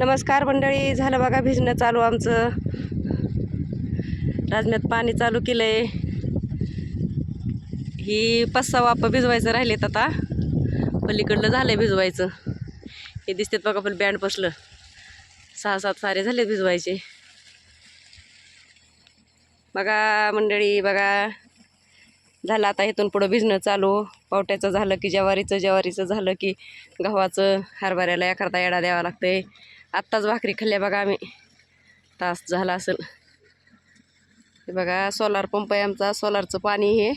नमस्कार मंडळी, झालं बघा भिजणं चालू आमचं. राजम्यात पाणी चालू केलंय. ही 5-6 वाफा भिजवायचं राहिलेत आता. पलीकडलं झालंय भिजवायचं. हे दिसतात बघा, पण बँड बसलं. 6-7 सारे झाले भिजवायचे बघा मंडळी. बघा झालं आता इथून पुढं भिजणं चालू. पावट्याचं झालं की ज्वारीचं झालं की गव्हाचं. हरभऱ्याला एखादा येडा द्यावा लागतंय. आत्ताच भाकरी खाल्ल्या बघा आम्ही, तास झाला असेल. हे बघा सोलार पंप आहे आमचा. सोलारचं पाणी हे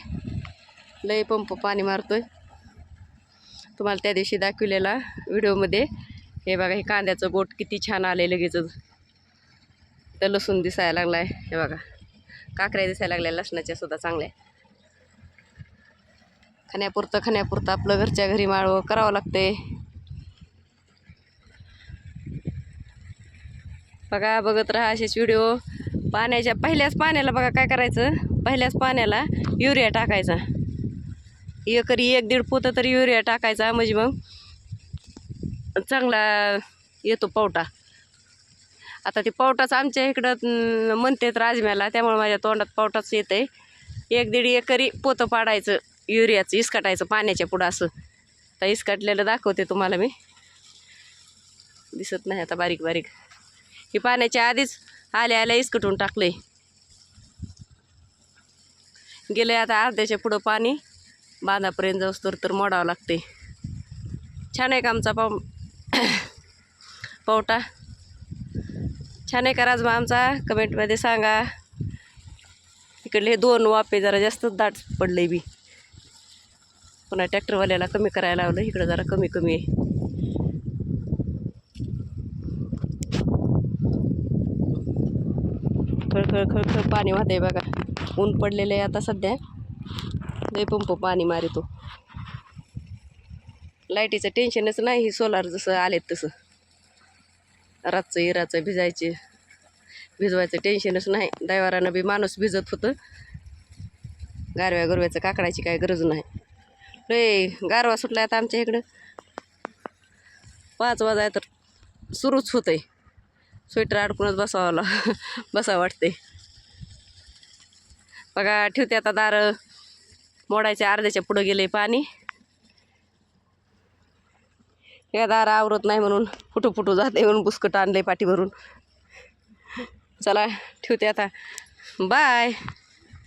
लय पंप पाणी मारतोय. तुम्हाला त्या दिवशी दाखवलेला व्हिडिओमध्ये. हे बघा, हे कांद्याचं बोट किती छान आले लगेचच. तर लसूण दिसायला लागलाय. हे बघा काकऱ्या दिसायला लागल्या लसणाच्या सुद्धा चांगल्या. खाण्यापुरतं आपलं घरच्या घरी माळवं करावं लागते. बघा बघत राहा असेच व्हिडिओ. पाण्याच्या पहिल्याच पाण्याला बघा काय करायचं, पहिल्याच पाण्याला युरिया टाकायचा. एकरी 1-1.5 पोतं तरी युरिया टाकायचा, म्हणजे मग चांगला येतो पावटा. आता ते पावटाच आमच्या इकडं म्हणतात राजम्याला, त्यामुळे माझ्या तोंडात पावटाच येत आहे. 1-1.5 एकरी पोतं पाडायचं युरियाचं, इसकाटायचं पाण्याच्या पुढं असं. आता इसकाटलेलं दाखवते तुम्हाला मी. दिसत नाही आता बारीक बारीक. ही पाण्याच्या आधीच आल्या इसकटून टाकलंय. गेले आता अर्ध्याच्या पुढं पाणी. बांधापर्यंत जाऊस तर मोडावं लागते. छान आहे का आमचा पावटा? छान आहे का राजमा आमचा? कमेंटमध्ये सांगा. इकडले 2 वाफे जरा जास्तच दाट पडले बी. पुन्हा ट्रॅक्टरवाल्याला कमी करायला लावलं. इकडं जरा कमी आहे. खळखळ पाणी वाहतंय बघा. ऊन पडलेलं आहे आता सध्या. लय पंप पाणी मारितो. लाईटीचं टेन्शनच नाही. सोलार जसं आलेत तसं. रातचं इराचं भिजवायचं टेन्शनच नाही. दैवारानं बी माणूस भिजत होतं. गारव्याचं काकडायची काय गरज नाही. लय गारवा सुटला आता आमच्या इकडं. 5 वाजाय तर सुरूच होतंय. स्वेटर अडकूनच बसावं वाटते. बघा ठेवते आता दारं. मोडायचे अर्ध्याच्या पुढं गेले पाणी. हे दार आवरत नाही म्हणून फुटू जाते म्हणून बुसकट आणले पाठी भरून. चला ठेवते आता. बाय.